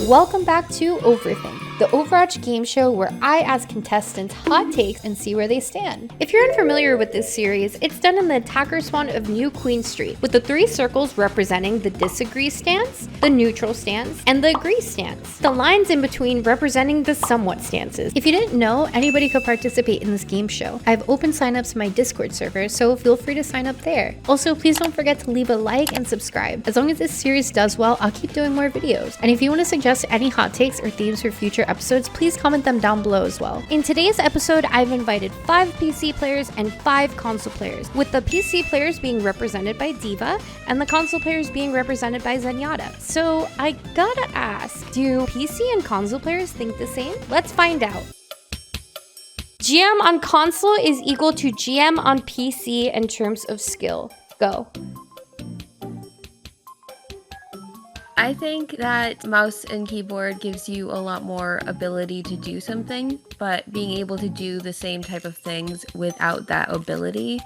Welcome back to OverThink, the Overwatch game show where I ask contestants hot takes and see where they stand. If you're unfamiliar with this series, it's done in the attacker spawn of New Queen Street, with the 3 circles representing the disagree stance, the neutral stance, and the agree stance. The lines in between representing the somewhat stances. If you didn't know, anybody could participate in this game show. I have open signups in my Discord server, so feel free to sign up there. Also, please don't forget to leave a like and subscribe. As long as this series does well, I'll keep doing more videos. And if you want to suggest any hot takes or themes for future episodes, please comment them down below as well. In today's episode, I've invited 5 PC players and 5 console players, with the PC players being represented by Diva and the console players being represented by Zenyatta. So I gotta ask, do PC and console players think the same? Let's find out. GM on console is equal to GM on PC in terms of skill. Go. I think that mouse and keyboard gives you a lot more ability to do something, but being able to do the same type of things without that ability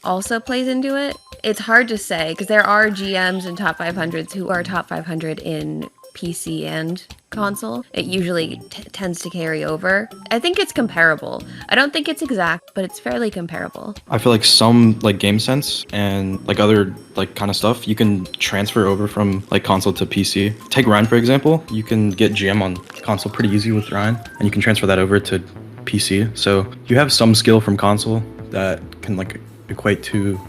also plays into it. It's hard to say because there are GMs and top 500s who are top 500 in PC and console. It usually tends to carry over. I think it's comparable. I don't think it's exact, but it's fairly comparable. I feel like some game sense and other kind of stuff you can transfer over from console to PC. Take Ryan for example. You can get GM on console pretty easy with Ryan, and you can transfer that over to PC. So you have some skill from console that can equate to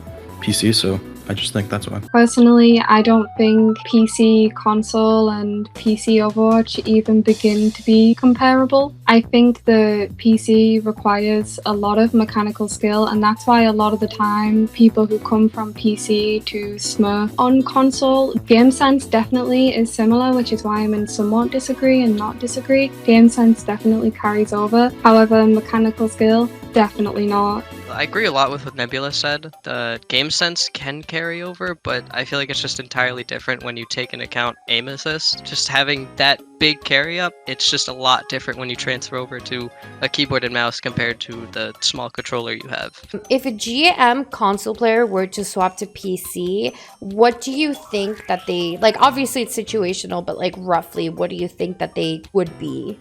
PC. So I just think that's why. Personally, I don't think PC console and PC Overwatch even begin to be comparable. I think the PC requires a lot of mechanical skill, and that's why a lot of the time people who come from PC to smurf on console, game sense definitely is similar, which is why I'm in somewhat disagree and not disagree. Game sense definitely carries over. However, mechanical skill, definitely not. I agree a lot with what Nebula said. The game sense can carry over, but I feel like it's just entirely different when you take into account aim assist. Just having that big carry up, it's just a lot different when you transfer over to a keyboard and mouse compared to the small controller you have. If a GM console player were to swap to PC, what do you think that they, obviously it's situational, but roughly, what do you think that they would be?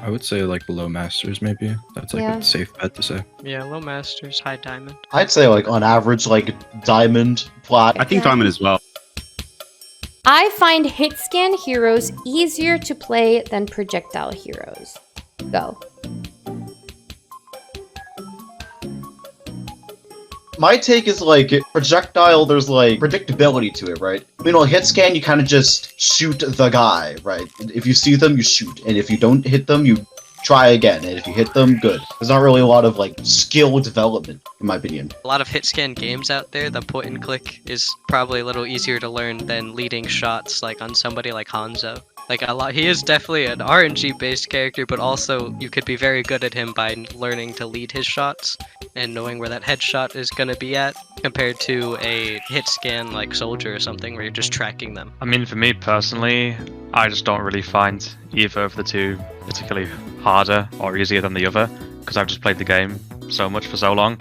I would say low masters maybe. That's a safe bet to say. Yeah, low masters, high diamond. I'd say on average diamond, plat. I think diamond as well. I find hit scan heroes easier to play than projectile heroes. Go. My take is projectile, there's predictability to it, right? Hit scan, you kind of just shoot the guy, right? If you see them, you shoot. And if you don't hit them, you try again. And if you hit them, good. There's not really a lot of skill development, in my opinion. A lot of hit scan games out there, the point and click is probably a little easier to learn than leading shots on somebody like Hanzo. He is definitely an RNG based character, but also you could be very good at him by learning to lead his shots and knowing where that headshot is going to be at, compared to a hit scan like Soldier or something where you're just tracking them. I mean, for me personally, I just don't really find either of the two particularly harder or easier than the other, because I've just played the game so much for so long.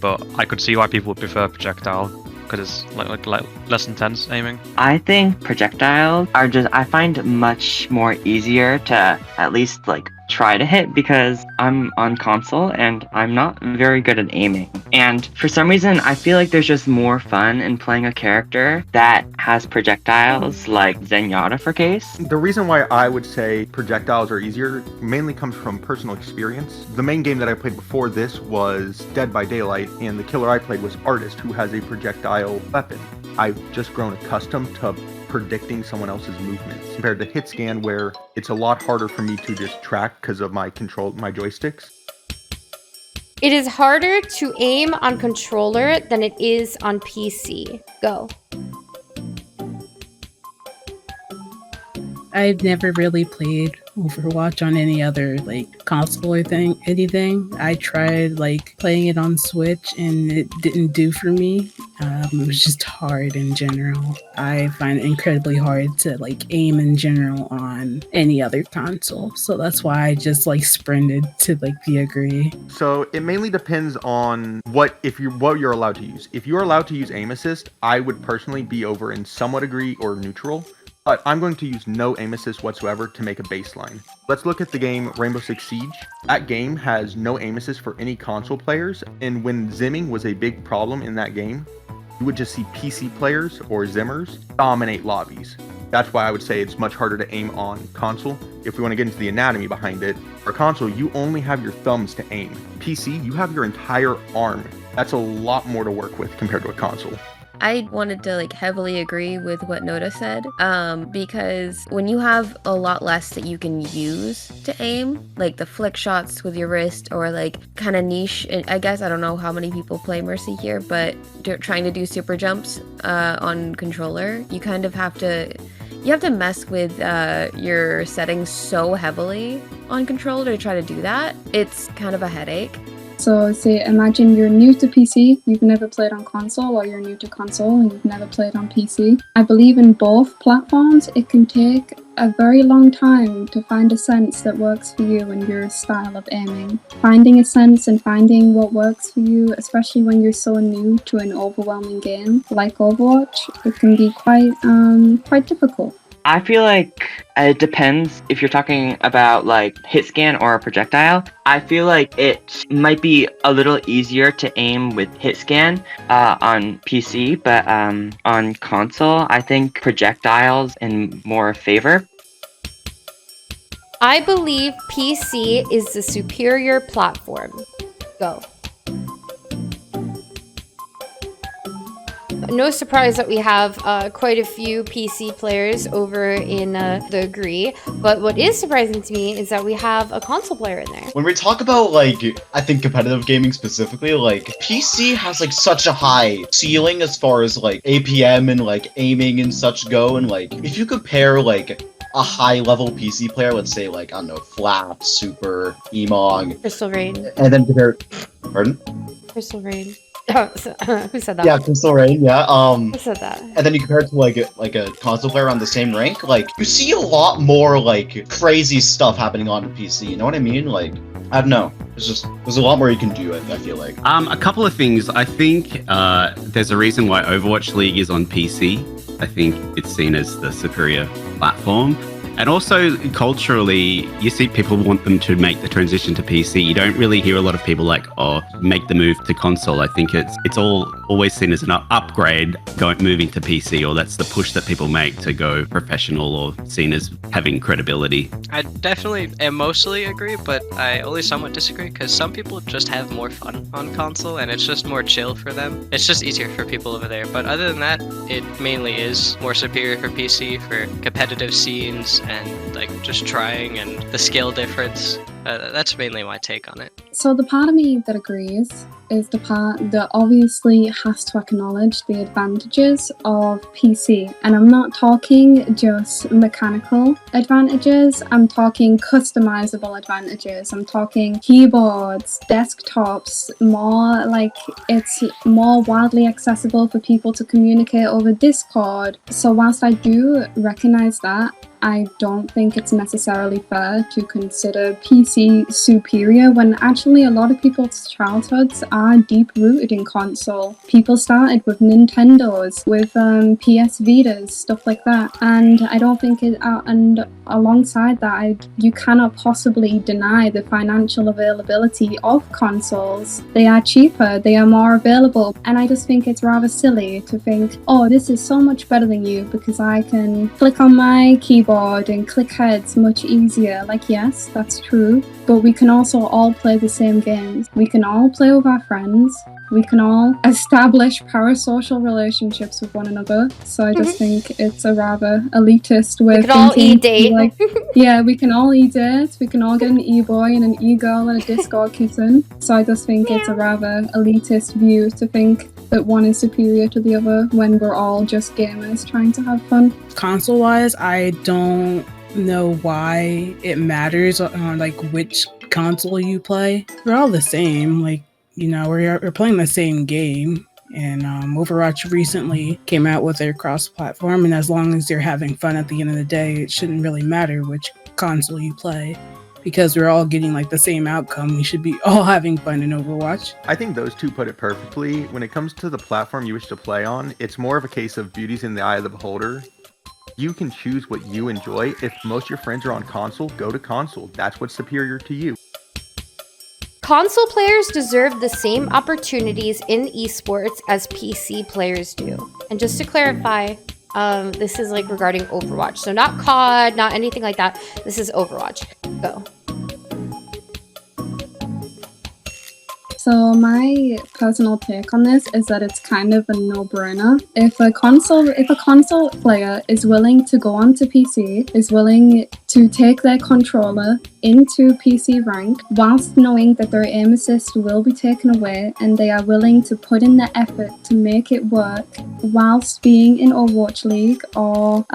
But I could see why people would prefer projectile, because it's less intense aiming. I think projectiles are I find much more easier to at least try to hit, because I'm on console and I'm not very good at aiming. And for some reason, I feel like there's just more fun in playing a character that has projectiles like Zenyatta for case. The reason why I would say projectiles are easier mainly comes from personal experience. The main game that I played before this was Dead by Daylight, and the killer I played was Artist, who has a projectile weapon. I've just grown accustomed to predicting someone else's movements compared to hit scan, where it's a lot harder for me to just track because of my joysticks. It is harder to aim on controller than it is on PC. Go. I've never really played Overwatch on any other console or anything. I tried playing it on Switch and it didn't do for me. It was just hard in general. I find it incredibly hard to aim in general on any other console. So that's why I just sprinted to the agree. So it mainly depends on what you're allowed to use. If you're allowed to use aim assist, I would personally be over in somewhat agree or neutral. but I'm going to use no aim assist whatsoever to make a baseline. Let's look at the game Rainbow Six Siege. That game has no aim assist for any console players, and when zimming was a big problem in that game, you would just see PC players or zimmers dominate lobbies. That's why I would say it's much harder to aim on console. If we want to get into the anatomy behind it, for console, you only have your thumbs to aim. PC, you have your entire arm. That's a lot more to work with compared to a console. I wanted to heavily agree with what Noda said, because when you have a lot less that you can use to aim, like the flick shots with your wrist or kind of niche, I guess I don't know how many people play Mercy here, but trying to do super jumps on controller, you kind of have to mess with your settings so heavily on controller to try to do that. It's kind of a headache. So say imagine you're new to PC, you've never played on console, or you're new to console and you've never played on PC. I believe in both platforms it can take a very long time to find a sense that works for you and your style of aiming. Finding a sense and finding what works for you, especially when you're so new to an overwhelming game like Overwatch, it can be quite difficult. I feel like it depends if you're talking about hit scan or a projectile. I feel like it might be a little easier to aim with hit scan on PC, but on console, I think projectiles in more favor. I believe PC is the superior platform. Go. No surprise that we have quite a few PC players over in the Agree, but what is surprising to me is that we have a console player in there. When we talk about, I think competitive gaming specifically, PC has, such a high ceiling as far as, APM and, aiming and such go, and, if you compare, a high-level PC player, let's say, I don't know, Flap, Super, Emong, ChristalRaine. and then compare... Pardon? ChristalRaine. Oh, who said that? Yeah, ChristalRaine, yeah. Who said that? And then you compare it to a console player on the same rank, you see a lot more crazy stuff happening on the PC. You know what I mean? I don't know. There's a lot more you can do. I feel like. A couple of things. I think there's a reason why Overwatch League is on PC. I think it's seen as the superior platform. And also, culturally, you see people want them to make the transition to PC. You don't really hear a lot of people make the move to console. I think it's always seen as an upgrade moving to PC, or that's the push that people make to go professional or seen as having credibility. I definitely and mostly agree, but I only somewhat disagree because some people just have more fun on console and it's just more chill for them. It's just easier for people over there. But other than that, it mainly is more superior for PC for competitive scenes and just trying and the skill difference. That's mainly my take on it. So the part of me that agrees is the part that obviously has to acknowledge the advantages of PC. And I'm not talking just mechanical advantages, I'm talking customizable advantages. I'm talking keyboards, desktops, it's more widely accessible for people to communicate over Discord. So whilst I do recognize that, I don't think it's necessarily fair to consider PC superior when actually a lot of people's childhoods are deep-rooted in console. People started with Nintendos, with PS Vitas, stuff like that. And I don't think and alongside that, you cannot possibly deny the financial availability of consoles. They are cheaper, they are more available. And I just think it's rather silly to think, oh, this is so much better than you because I can click on my keyboard and click heads much easier. Yes, that's true, but we can also all play the same games. We can all play with our friends. We can all establish parasocial relationships with one another. So I just think it's a rather elitist way of thinking. We can all e-date. Yeah, we can all e-date. We can all get an e-boy and an e-girl and a Discord kitten. So I just think it's a rather elitist view to think that one is superior to the other when we're all just gamers trying to have fun. Console-wise, I don't know why it matters on which console you play. We're all the same. We're playing the same game. And Overwatch recently came out with their cross-platform, and as long as you're having fun at the end of the day, it shouldn't really matter which console you play. Because we're all getting the same outcome. We should be all having fun in Overwatch. I think those two put it perfectly. When it comes to the platform you wish to play on, it's more of a case of beauty's in the eye of the beholder. You can choose what you enjoy. If most of your friends are on console, go to console. That's what's superior to you. Console players deserve the same opportunities in esports as PC players do. And just to clarify, this is like regarding Overwatch. So not COD, not anything like that. This is Overwatch. Go. So my personal take on this is that it's kind of a no-brainer. If a console player is willing to go onto PC, is willing to take their controller into PC rank, whilst knowing that their aim assist will be taken away, and they are willing to put in the effort to make it work whilst being in Overwatch League or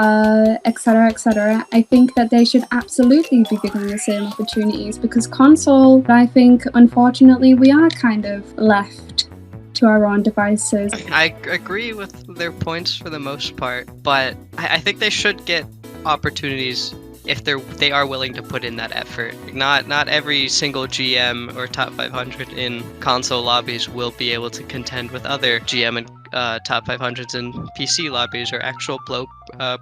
etc, I think that they should absolutely be given the same opportunities, because console, I think, unfortunately, we are kind of left to our own devices. I agree with their points for the most part, but I think they should get opportunities if they are willing to put in that effort. Not every single GM or top 500 in console lobbies will be able to contend with other GM and top 500s in PC lobbies or actual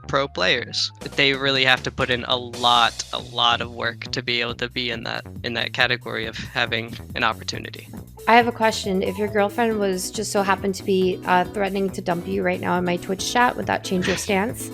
pro players. They really have to put in a lot of work to be able to be in that category of having an opportunity. I have a question. If your girlfriend was just so happened to be threatening to dump you right now in my Twitch chat, would that change your stance?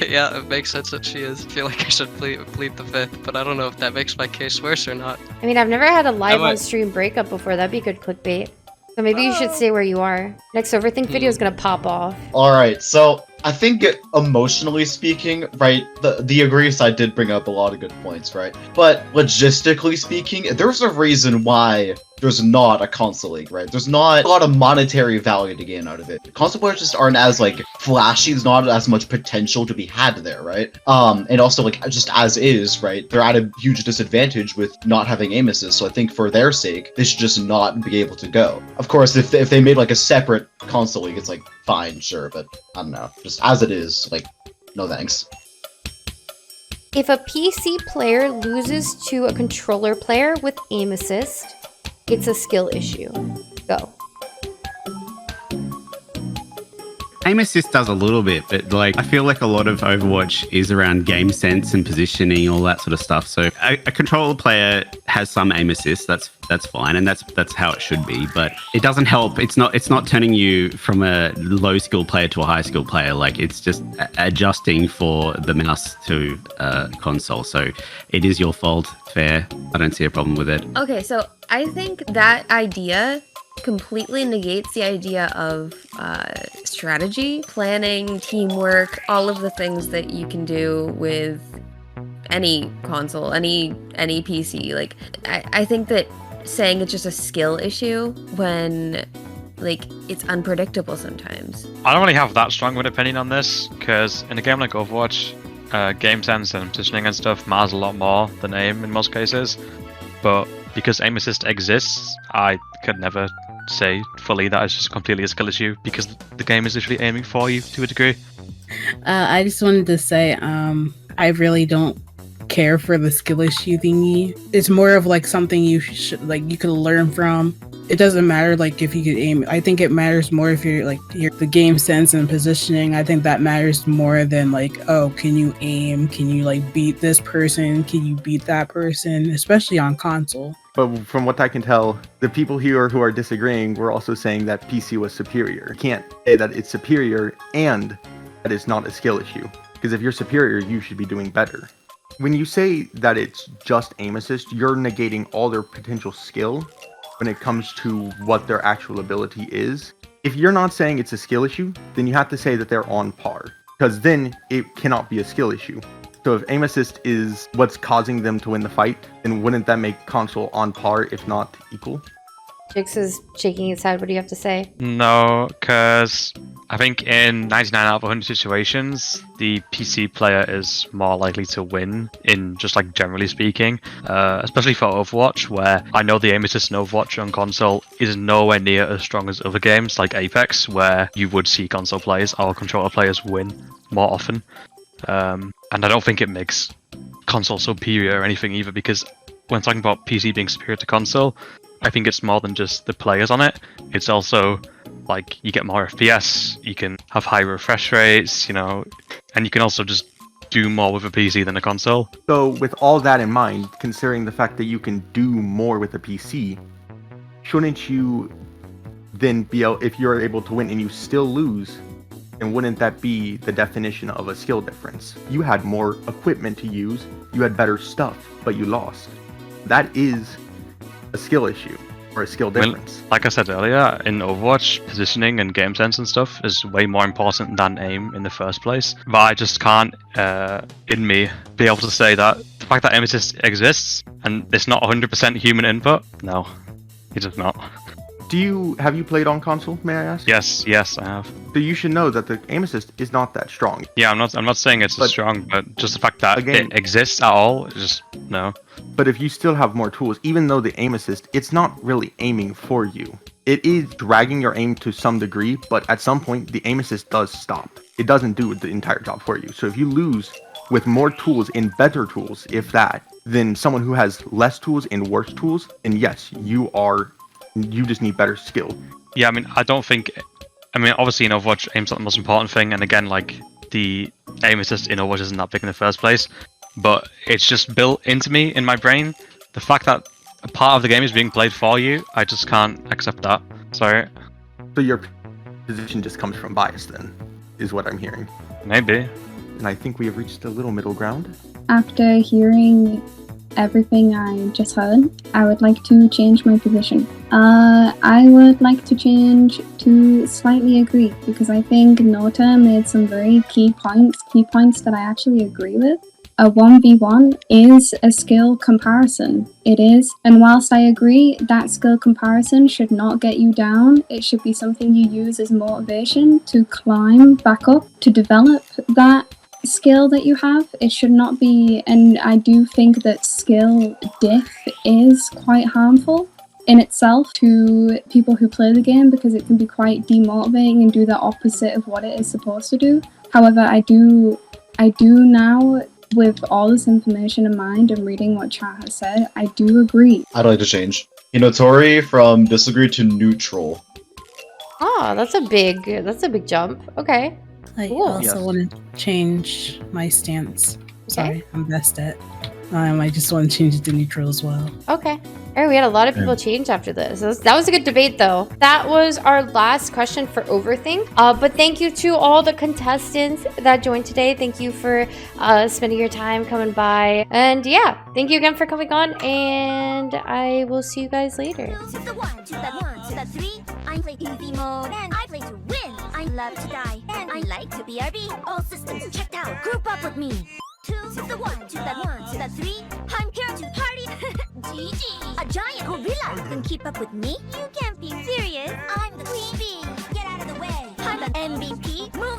Yeah, it makes sense that she is. I feel like I should plead the fifth, but I don't know if that makes my case worse or not. I mean, I've never had a live on stream breakup before. That'd be good clickbait. So maybe you should stay where you are. Next Overthink video is gonna pop off. Alright, so I think emotionally speaking, right, the agree side did bring up a lot of good points, right? But logistically speaking, there's a reason why there's not a console league, right? There's not a lot of monetary value to gain out of it. Console players just aren't as like flashy, there's not as much potential to be had there, right? And also like just as is, right? They're at a huge disadvantage with not having aim assist, so I think for their sake, they should just not be able to go. Of course, if they made like a separate console league, it's like fine, sure, but I don't know. Just as it is, like, no thanks. If a PC player loses to a controller player with aim assist, it's a skill issue. Go. Aim assist does a little bit, but like I feel like a lot of Overwatch is around game sense and positioning, all that sort of stuff. So a controller player has some aim assist. That's fine, and that's how it should be. But it doesn't help. It's not turning you from a low skill player to a high skill player. Like it's just adjusting for the mouse to console. So it is your fault. Fair. I don't see a problem with it. Okay, so I think that idea completely negates the idea of strategy, planning, teamwork, all of the things that you can do with any console, any PC. Like, I think that saying it's just a skill issue when like it's unpredictable sometimes. I don't really have that strong of an opinion on this, because in a game like Overwatch, game sense and positioning and stuff matters a lot more than aim in most cases. But because aim assist exists, I could never say fully that it's just completely a skill issue, because the game is literally aiming for you to a degree. I just wanted to say, I really don't care for the skill issue thingy. It's more of like something you should like you could learn from. It doesn't matter like if you could aim. I think it matters more if you're the game sense and positioning. I think that matters more than like, oh, can you aim? Can you like beat this person? Can you beat that person? Especially on console. But from what I can tell, the people here who are disagreeing were also saying that PC was superior. You can't say that it's superior and that it's not a skill issue. Because if you're superior, you should be doing better. When you say that it's just aim assist, you're negating all their potential skill when it comes to what their actual ability is. If you're not saying it's a skill issue, then you have to say that they're on par, because then it cannot be a skill issue. So if aim assist is what's causing them to win the fight, then wouldn't that make console on par, if not equal? Jix is shaking his head. What do you have to say? No, because I think in 99 out of 100 situations, the PC player is more likely to win in just like generally speaking, especially for Overwatch, where I know the aim assist in Overwatch on console is nowhere near as strong as other games like Apex, where you would see console players or controller players win more often. And I don't think it makes console superior or anything either, because when talking about PC being superior to console, I think it's more than just the players on it. It's also Like, you get more FPS, you can have high refresh rates, and you can also just do more with a PC than a console. So with all that in mind, considering the fact that you can do more with a PC, shouldn't you then be able, if you're able to win and you still lose, then wouldn't that be the definition of a skill difference? You had more equipment to use, you had better stuff, but you lost. That is a skill issue. Or a skill difference. Like I said earlier, in Overwatch, positioning and game sense and stuff is way more important than aim in the first place. But I just can't, in me, be able to say that the fact that aim assist exists and it's not 100% human input, no, it does not. Have you played on console, may I ask? Yes, I have. So you should know that the aim assist is not that strong. Yeah, I'm not saying it's strong, but just the fact that it exists at all, just no. But if you still have more tools, even though the aim assist, it's not really aiming for you. It is dragging your aim to some degree, but at some point, the aim assist does stop. It doesn't do the entire job for you. So if you lose with more tools and better tools, if that, than someone who has less tools and worse tools, then yes, you just need better skill. Yeah, obviously in Overwatch, aim's not the most important thing, and again, like, the aim assist in Overwatch isn't that big in the first place, but it's just built into me, in my brain. The fact that a part of the game is being played for you, I just can't accept that. Sorry. So your position just comes from bias then, is what I'm hearing. Maybe. And I think we have reached a little middle ground. After hearing everything I just heard, I would like to change my position. I would like to change to slightly agree, because I think Nota made some very key points that I actually agree with. A 1v1 is a skill comparison. It is. And whilst I agree that skill comparison should not get you down, it should be something you use as motivation to climb back up, to develop that skill that you have. It should not be, and I do think that skill diff is quite harmful in itself to people who play the game, because it can be quite demotivating and do the opposite of what it is supposed to do. However, I do now, with all this information in mind and reading what chat has said, I do agree. I'd like to change Hinotori from disagree to neutral. Oh, that's a big jump. Okay. I Cool. also want to change my stance. Sorry, I'm best at. I just want to change it to neutral as well. Okay. All right, we had a lot of people change after this. That was a good debate, though. That was our last question for Overthink. But thank you to all the contestants that joined today. Thank you for spending your time coming by. And yeah, thank you again for coming on. And I will see you guys later. To the 1, to that 1, to that 3. I play easy mode, and I play to win. I love to die, and I like to BRB. All systems checked out. Group up with me. 2 to the 1, to that 1, to that 3. I'm here to party. GG. A giant gorilla can keep up with me. You can't be serious. I'm the queen bee. Get out of the way. I'm the MVP. Move